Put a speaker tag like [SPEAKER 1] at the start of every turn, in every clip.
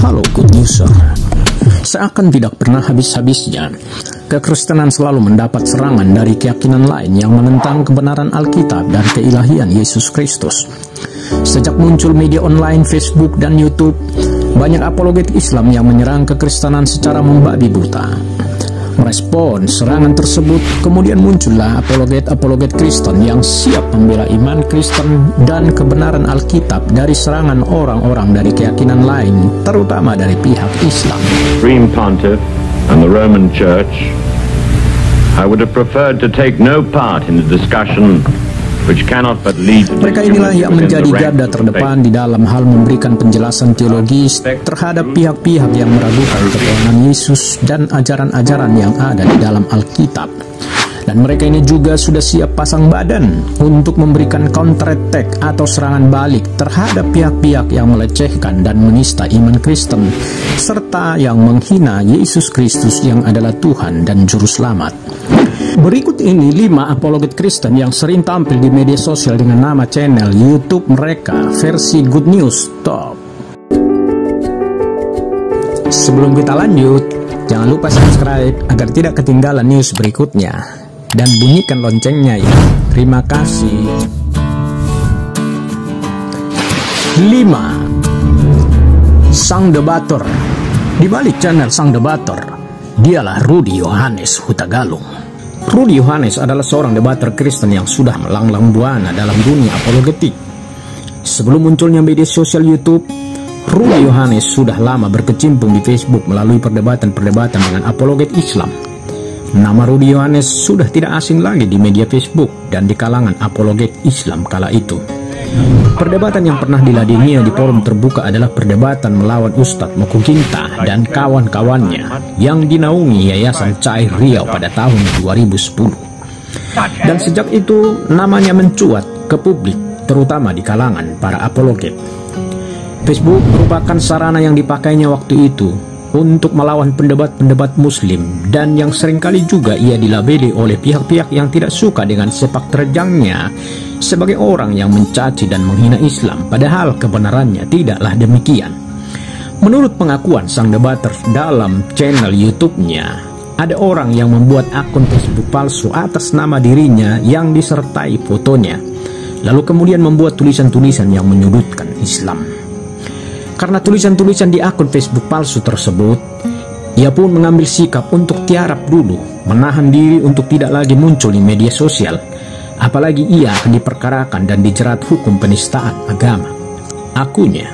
[SPEAKER 1] Halo Good Newser. Seakan tidak pernah habis-habisnya, kekristenan selalu mendapat serangan dari keyakinan lain yang menentang kebenaran Alkitab dan keilahian Yesus Kristus. Sejak muncul media online, Facebook, dan YouTube, banyak apologet Islam yang menyerang kekristenan secara membabi buta. Merespon serangan tersebut, kemudian muncullah apologet-apologet Kristen yang siap membela iman Kristen dan kebenaran Alkitab dari serangan orang-orang dari keyakinan lain, terutama dari pihak Islam.
[SPEAKER 2] Supreme Pontiff and the Roman Church, I would have preferred to take no part in the discussion which cannot but lead to
[SPEAKER 1] Mereka inilah yang menjadi garda terdepan di dalam hal memberikan penjelasan teologis terhadap pihak-pihak yang meragukan ketuhanan Yesus dan ajaran-ajaran yang ada di dalam Alkitab. Dan mereka ini juga sudah siap pasang badan untuk memberikan counter attack atau serangan balik terhadap pihak-pihak yang melecehkan dan menista iman Kristen, serta yang menghina Yesus Kristus yang adalah Tuhan dan Juru Selamat. Berikut ini 5 apologet Kristen yang sering tampil di media sosial dengan nama channel YouTube mereka versi Good News Top. Sebelum kita lanjut, jangan lupa subscribe agar tidak ketinggalan news berikutnya. Dan bunyikan loncengnya ya. Terima kasih. 5. Sang Debater. Di balik channel Sang Debater, dialah Rudy Yohanes Hutagalung. Rudy Yohanes adalah seorang debater Kristen yang sudah melanglang buana dalam dunia apologetik. Sebelum munculnya media sosial YouTube, Rudy Yohanes sudah lama berkecimpung di Facebook melalui perdebatan-perdebatan dengan apologet Islam. Nama Rudy Yohanes sudah tidak asing lagi di media Facebook dan di kalangan apologet Islam kala itu. Perdebatan yang pernah diladeninya di forum terbuka adalah perdebatan melawan Ustadz Mokuginta dan kawan-kawannya yang dinaungi Yayasan Cair Riau pada tahun 2010. Dan sejak itu namanya mencuat ke publik, terutama di kalangan para apologet. Facebook merupakan sarana yang dipakainya waktu itu untuk melawan pendebat-pendebat Muslim, dan yang seringkali juga ia dilabeli oleh pihak-pihak yang tidak suka dengan sepak terjangnya sebagai orang yang mencaci dan menghina Islam, padahal kebenarannya tidaklah demikian. Menurut pengakuan sang debater dalam channel YouTube-nya, ada orang yang membuat akun Facebook palsu atas nama dirinya yang disertai fotonya, lalu kemudian membuat tulisan-tulisan yang menyudutkan Islam. Karena tulisan-tulisan di akun Facebook palsu tersebut, ia pun mengambil sikap untuk tiarap dulu, menahan diri untuk tidak lagi muncul di media sosial. Apalagi ia diperkarakan dan dijerat hukum penistaan agama. Akunya,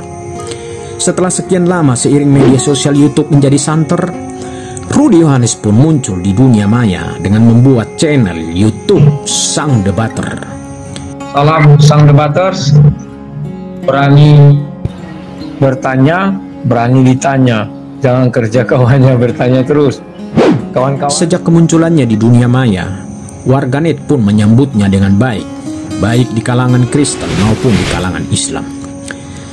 [SPEAKER 1] setelah sekian lama seiring media sosial YouTube menjadi santer, Rudy Yohanes pun muncul di dunia maya dengan membuat channel YouTube Sang Debater.
[SPEAKER 3] Salam Sang Debaters, berani bertanya, berani ditanya. Jangan kerja kau hanya bertanya terus. Kawan-kawan.
[SPEAKER 1] Sejak kemunculannya di dunia maya, warganet pun menyambutnya dengan baik, baik di kalangan Kristen maupun di kalangan Islam.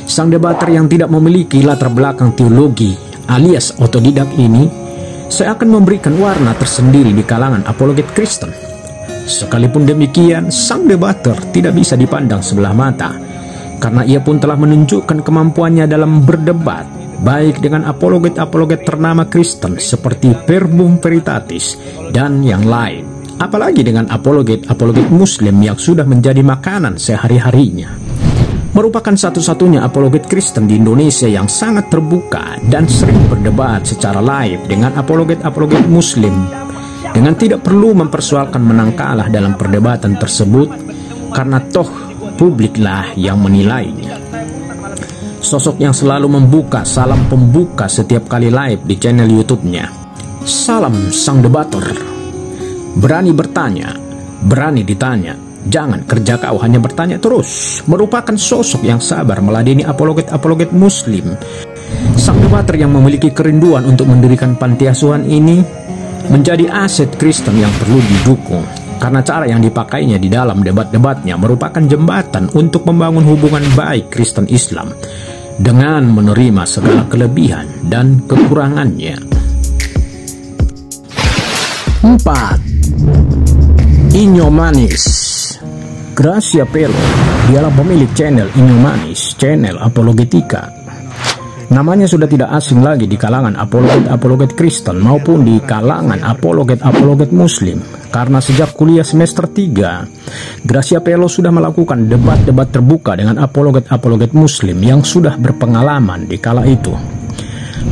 [SPEAKER 1] Sang debater yang tidak memiliki latar belakang teologi alias otodidak ini seakan memberikan warna tersendiri di kalangan apologet Kristen. Sekalipun demikian, sang debater tidak bisa dipandang sebelah mata, karena ia pun telah menunjukkan kemampuannya dalam berdebat, baik dengan apologet-apologet ternama Kristen seperti Verbum Veritatis dan yang lain, apalagi dengan apologet-apologet Muslim yang sudah menjadi makanan sehari-harinya. Merupakan satu-satunya apologet Kristen di Indonesia yang sangat terbuka dan sering berdebat secara live dengan apologet-apologet Muslim, dengan tidak perlu mempersoalkan menang kalah dalam perdebatan tersebut, karena toh publiklah yang menilainya. Sosok yang selalu membuka salam pembuka setiap kali live di channel YouTube-nya. Salam Sang Debater. Berani bertanya, berani ditanya. Jangan kerja kau hanya bertanya terus. Merupakan sosok yang sabar meladeni apologet-apologet Muslim. Sang Debater yang memiliki kerinduan untuk mendirikan panti asuhan ini menjadi aset Kristen yang perlu didukung, karena cara yang dipakainya di dalam debat-debatnya merupakan jembatan untuk membangun hubungan baik Kristen Islam dengan menerima segala kelebihan dan kekurangannya. 4. Inyo Manis. Gracia Pelo, dialah pemilik channel Inyo Manis, channel apologetika. Namanya sudah tidak asing lagi di kalangan apologet-apologet Kristen maupun di kalangan apologet-apologet Muslim. Karena sejak kuliah semester 3, Gracia Pelo sudah melakukan debat-debat terbuka dengan apologet-apologet Muslim yang sudah berpengalaman di kala itu.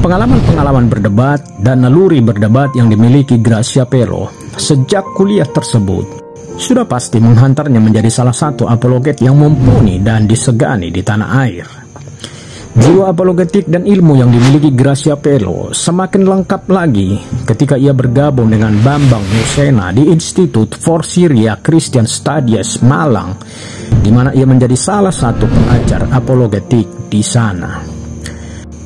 [SPEAKER 1] Pengalaman-pengalaman berdebat dan naluri berdebat yang dimiliki Gracia Pelo sejak kuliah tersebut sudah pasti menghantarnya menjadi salah satu apologet yang mumpuni dan disegani di tanah air. Jiwa apologetik dan ilmu yang dimiliki Gracia Pelo semakin lengkap lagi ketika ia bergabung dengan Bambang Nusena di Institute for Syria Christian Studies Malang, di mana ia menjadi salah satu pengajar apologetik di sana.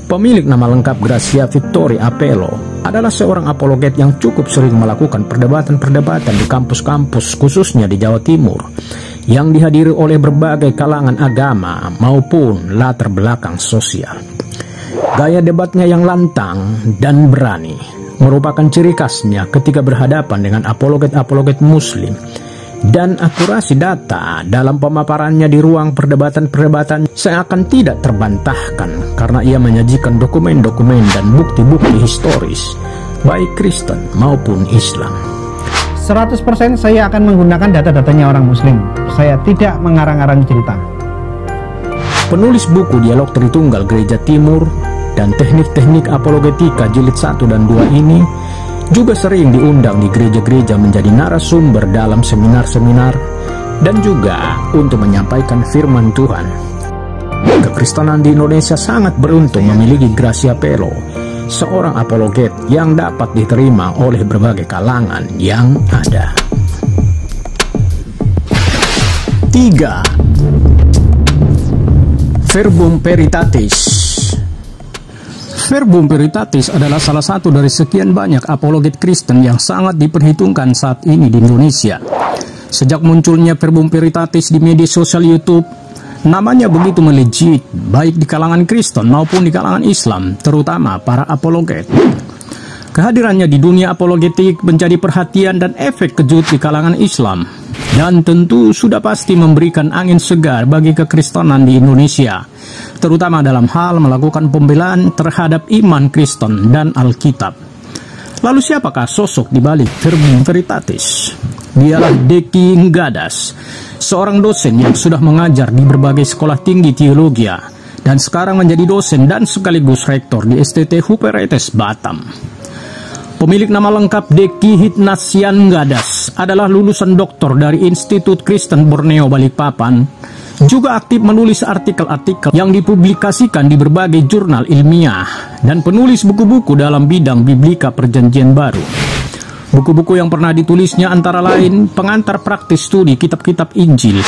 [SPEAKER 1] Pemilik nama lengkap Gracia Victoria Pelo adalah seorang apologet yang cukup sering melakukan perdebatan-perdebatan di kampus-kampus khususnya di Jawa Timur yang dihadiri oleh berbagai kalangan agama maupun latar belakang sosial. Gaya debatnya yang lantang dan berani merupakan ciri khasnya ketika berhadapan dengan apologet-apologet Muslim, dan akurasi data dalam pemaparannya di ruang perdebatan-perdebatan seakan tidak terbantahkan karena ia menyajikan dokumen-dokumen dan bukti-bukti historis baik Kristen maupun Islam.
[SPEAKER 4] 100% saya akan menggunakan data-datanya orang Muslim. Saya tidak mengarang-arang cerita.
[SPEAKER 1] Penulis buku Dialog Tritunggal Gereja Timur dan Teknik-Teknik Apologetika Jilid 1 dan 2 ini juga sering diundang di gereja-gereja menjadi narasumber dalam seminar-seminar dan juga untuk menyampaikan firman Tuhan. Kekristenan di Indonesia sangat beruntung memiliki Gracia Pelo, seorang apologet yang dapat diterima oleh berbagai kalangan yang ada. 3. Verbum Veritatis. Verbum Veritatis adalah salah satu dari sekian banyak apologet Kristen yang sangat diperhitungkan saat ini di Indonesia. Sejak munculnya Verbum Veritatis di media sosial YouTube, namanya begitu melejit baik di kalangan Kristen maupun di kalangan Islam, terutama para apologet. Kehadirannya di dunia apologetik menjadi perhatian dan efek kejut di kalangan Islam, dan tentu sudah pasti memberikan angin segar bagi kekristenan di Indonesia, terutama dalam hal melakukan pembelaan terhadap iman Kristen dan Alkitab. Lalu siapakah sosok di balik Verbum Veritatis? Dialah Deki Nggadas, seorang dosen yang sudah mengajar di berbagai sekolah tinggi teologi dan sekarang menjadi dosen dan sekaligus rektor di STT Huperetes Batam. Pemilik nama lengkap Deki Hitnasian Nggadas adalah lulusan doktor dari Institut Kristen Borneo Balikpapan, juga aktif menulis artikel-artikel yang dipublikasikan di berbagai jurnal ilmiah, dan penulis buku-buku dalam bidang Biblika Perjanjian Baru. Buku-buku yang pernah ditulisnya antara lain Pengantar Praktis Studi Kitab-Kitab Injil,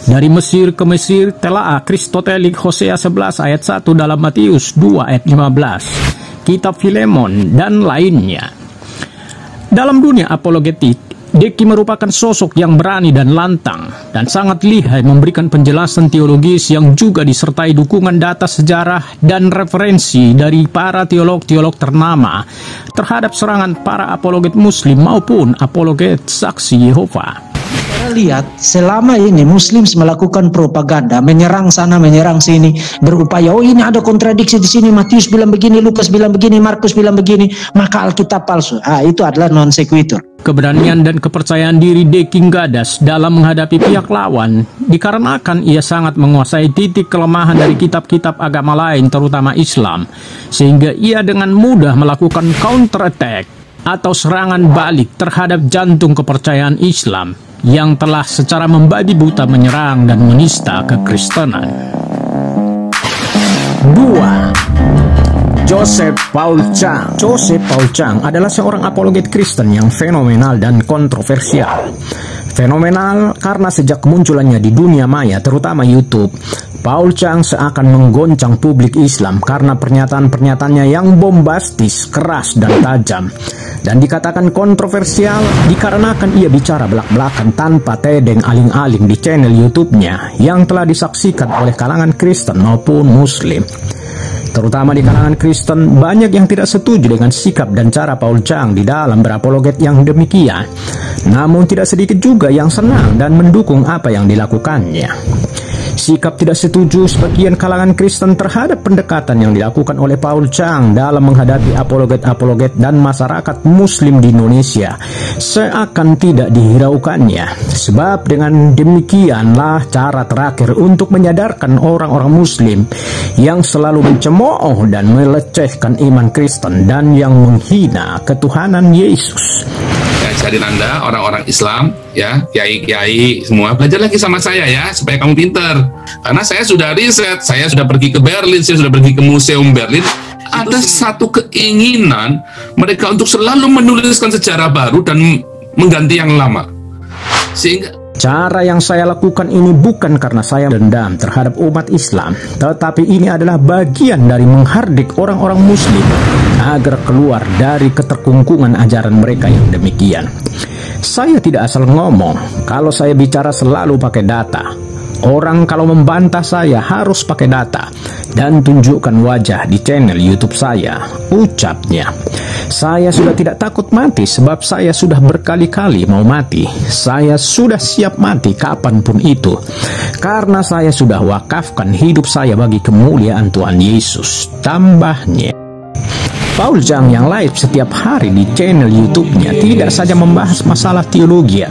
[SPEAKER 1] Dari Mesir ke Mesir, Telaah Kristotelik Hosea 11 ayat 1 dalam Matius 2 ayat 15, Kitab Filemon, dan lainnya. Dalam dunia apologetik, Deki merupakan sosok yang berani dan lantang dan sangat lihai memberikan penjelasan teologis yang juga disertai dukungan data sejarah dan referensi dari para teolog-teolog ternama terhadap serangan para apologet Muslim maupun apologet saksi Yehova.
[SPEAKER 5] Kita lihat selama ini Muslim melakukan propaganda, menyerang sana menyerang sini, berupaya oh ini ada kontradiksi di sini, Matius bilang begini, Lukas bilang begini, Markus bilang begini, maka Alkitab palsu. Itu adalah non sequitur.
[SPEAKER 1] Keberanian dan kepercayaan diri Deki Nggadas dalam menghadapi pihak lawan dikarenakan ia sangat menguasai titik kelemahan dari kitab-kitab agama lain terutama Islam, sehingga ia dengan mudah melakukan counter attack atau serangan balik terhadap jantung kepercayaan Islam yang telah secara membabi buta menyerang dan menista kekristenan. 2. Joseph Paul Chang. Joseph Paul Chang adalah seorang apologet Kristen yang fenomenal dan kontroversial. Fenomenal karena sejak kemunculannya di dunia maya, terutama YouTube, Paul Chang seakan menggoncang publik Islam karena pernyataan-pernyataannya yang bombastis, keras, dan tajam. Dan dikatakan kontroversial dikarenakan ia bicara belak-belakan tanpa tedeng aling-aling di channel YouTube-nya yang telah disaksikan oleh kalangan Kristen maupun Muslim. Terutama di kalangan Kristen, banyak yang tidak setuju dengan sikap dan cara Paul Chang di dalam berapologet yang demikian. Namun tidak sedikit juga yang senang dan mendukung apa yang dilakukannya. Sikap tidak setuju sebagian kalangan Kristen terhadap pendekatan yang dilakukan oleh Paul Chang dalam menghadapi apologet-apologet dan masyarakat Muslim di Indonesia seakan tidak dihiraukannya. Sebab dengan demikianlah cara terakhir untuk menyadarkan orang-orang Muslim yang selalu mencemooh dan melecehkan iman Kristen dan yang menghina ketuhanan Yesus.
[SPEAKER 6] Ajarin Anda, orang-orang Islam, ya, kiai-kiai semua, belajar lagi sama saya ya, supaya kamu pinter. Karena saya sudah riset, saya sudah pergi ke Berlin, saya sudah pergi ke Museum Berlin. Ada satu keinginan mereka untuk selalu menuliskan sejarah baru dan mengganti yang lama. Sehingga
[SPEAKER 1] cara yang saya lakukan ini bukan karena saya dendam terhadap umat Islam, tetapi ini adalah bagian dari menghardik orang-orang Muslim agar keluar dari keterkungkungan ajaran mereka yang demikian. Saya tidak asal ngomong, kalau saya bicara selalu pakai data. Orang kalau membantah saya harus pakai data dan tunjukkan wajah di channel YouTube saya, ucapnya. Saya sudah tidak takut mati sebab saya sudah berkali-kali mau mati. Saya sudah siap mati kapanpun itu, karena saya sudah wakafkan hidup saya bagi kemuliaan Tuhan Yesus. Tambahnya, Paul Chang yang live setiap hari di channel YouTube-nya tidak saja membahas masalah teologi,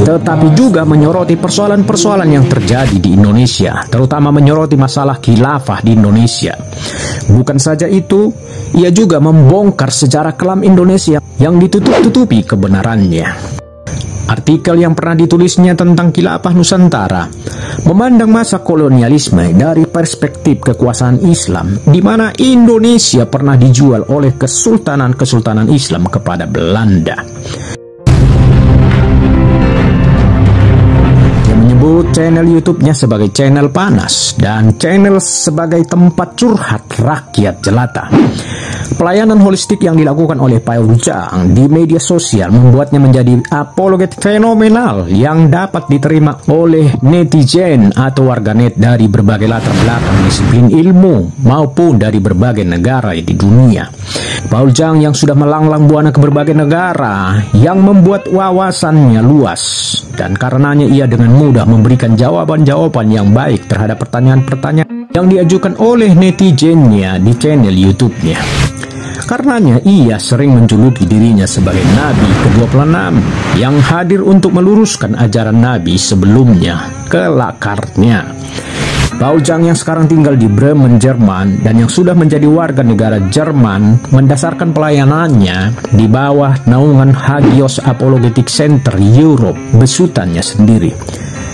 [SPEAKER 1] tetapi juga menyoroti persoalan-persoalan yang terjadi di Indonesia, terutama menyoroti masalah khilafah di Indonesia. Bukan saja itu, ia juga membongkar sejarah kelam Indonesia yang ditutup-tutupi kebenarannya. Artikel yang pernah ditulisnya tentang khilafah Nusantara memandang masa kolonialisme dari perspektif kekuasaan Islam, di mana Indonesia pernah dijual oleh kesultanan-kesultanan Islam kepada Belanda. Channel YouTube-nya sebagai channel panas dan channel sebagai tempat curhat rakyat jelata. Pelayanan holistik yang dilakukan oleh Paul Chang di media sosial membuatnya menjadi apologet fenomenal yang dapat diterima oleh netizen atau warganet dari berbagai latar belakang disiplin ilmu maupun dari berbagai negara di dunia. Paul Chang yang sudah melanglang buana ke berbagai negara yang membuat wawasannya luas, dan karenanya ia dengan mudah memberikan jawaban-jawaban yang baik terhadap pertanyaan-pertanyaan yang diajukan oleh netizennya di channel YouTube-nya. Karenanya ia sering menjuluki dirinya sebagai Nabi ke-26 yang hadir untuk meluruskan ajaran Nabi sebelumnya ke lakarnya. Paul Chang yang sekarang tinggal di Bremen, Jerman, dan yang sudah menjadi warga negara Jerman mendasarkan pelayanannya di bawah naungan Hagios Apologetic Center Europe, besutannya sendiri.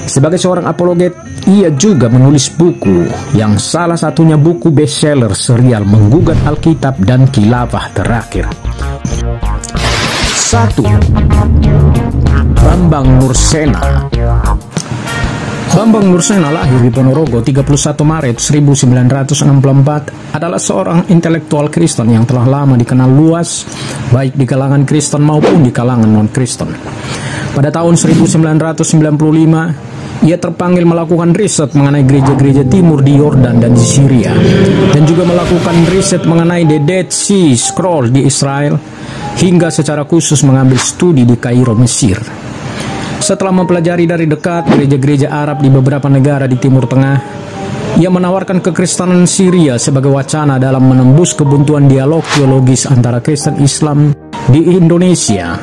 [SPEAKER 1] Sebagai seorang apologet, ia juga menulis buku yang salah satunya buku bestseller serial Menggugat Alkitab dan Khilafah Terakhir. 1. Bambang Nursena. Bambang Nursena lahir di Ponorogo 31 Maret 1964, adalah seorang intelektual Kristen yang telah lama dikenal luas baik di kalangan Kristen maupun di kalangan non-Kristen. Pada tahun 1995, ia terpanggil melakukan riset mengenai gereja-gereja timur di Yordan dan di Syria, dan juga melakukan riset mengenai The Dead Sea Scroll di Israel, hingga secara khusus mengambil studi di Kairo, Mesir. Setelah mempelajari dari dekat gereja-gereja Arab di beberapa negara di Timur Tengah, ia menawarkan kekristenan Syria sebagai wacana dalam menembus kebuntuan dialog teologis antara Kristen Islam di Indonesia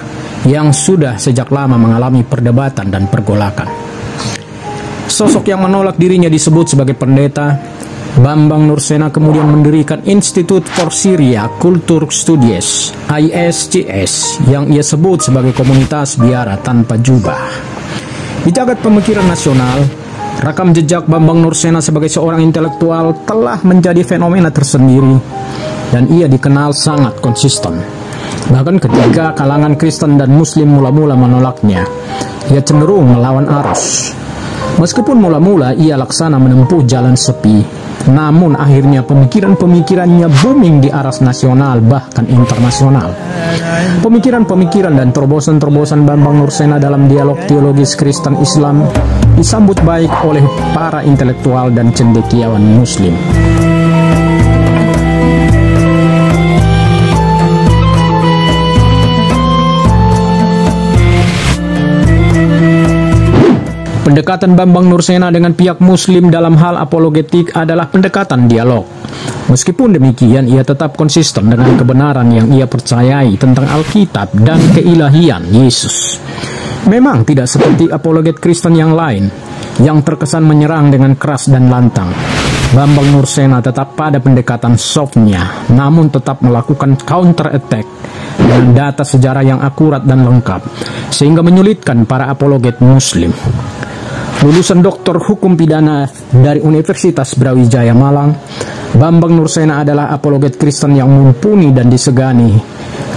[SPEAKER 1] yang sudah sejak lama mengalami perdebatan dan pergolakan. Sosok yang menolak dirinya disebut sebagai pendeta. Bambang Nursena kemudian mendirikan Institute for Syria Culture Studies (ISCS) yang ia sebut sebagai komunitas biara tanpa jubah. Di jagat pemikiran nasional, rekam jejak Bambang Nursena sebagai seorang intelektual telah menjadi fenomena tersendiri, dan ia dikenal sangat konsisten. Bahkan ketika kalangan Kristen dan Muslim mula-mula menolaknya, ia cenderung melawan arus. Meskipun mula-mula ia laksana menempuh jalan sepi, namun akhirnya pemikiran-pemikirannya booming di aras nasional bahkan internasional. Pemikiran-pemikiran dan terobosan-terobosan Bambang Nursena dalam dialog teologis Kristen Islam disambut baik oleh para intelektual dan cendekiawan Muslim. Pendekatan Bambang Nursena dengan pihak Muslim dalam hal apologetik adalah pendekatan dialog. Meskipun demikian, ia tetap konsisten dengan kebenaran yang ia percayai tentang Alkitab dan keilahian Yesus. Memang tidak seperti apologet Kristen yang lain, yang terkesan menyerang dengan keras dan lantang. Bambang Nursena tetap pada pendekatan softnya, namun tetap melakukan counter attack dengan data sejarah yang akurat dan lengkap, sehingga menyulitkan para apologet Muslim. Lulusan Doktor Hukum Pidana dari Universitas Brawijaya Malang, Bambang Nursena adalah apologet Kristen yang mumpuni dan disegani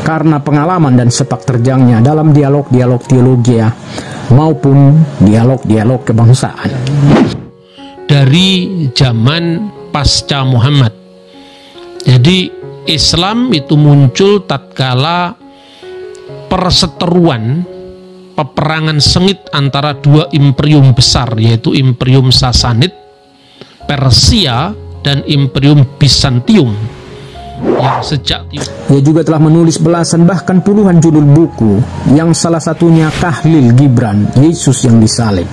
[SPEAKER 1] karena pengalaman dan sepak terjangnya dalam dialog-dialog teologi maupun dialog-dialog kebangsaan.
[SPEAKER 7] Dari zaman pasca Muhammad. Jadi Islam itu muncul tatkala perseteruan peperangan sengit antara dua imperium besar, yaitu Imperium Sasanid Persia dan Imperium Bizantium yang sejak
[SPEAKER 1] ia juga telah menulis belasan bahkan puluhan judul buku, yang salah satunya Tahlil Gibran, Yesus yang disalib.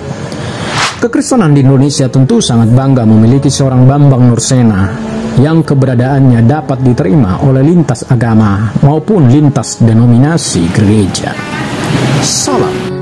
[SPEAKER 1] Kekristenan di Indonesia tentu sangat bangga memiliki seorang Bambang Nursena yang keberadaannya dapat diterima oleh lintas agama maupun lintas denominasi gereja. Salam.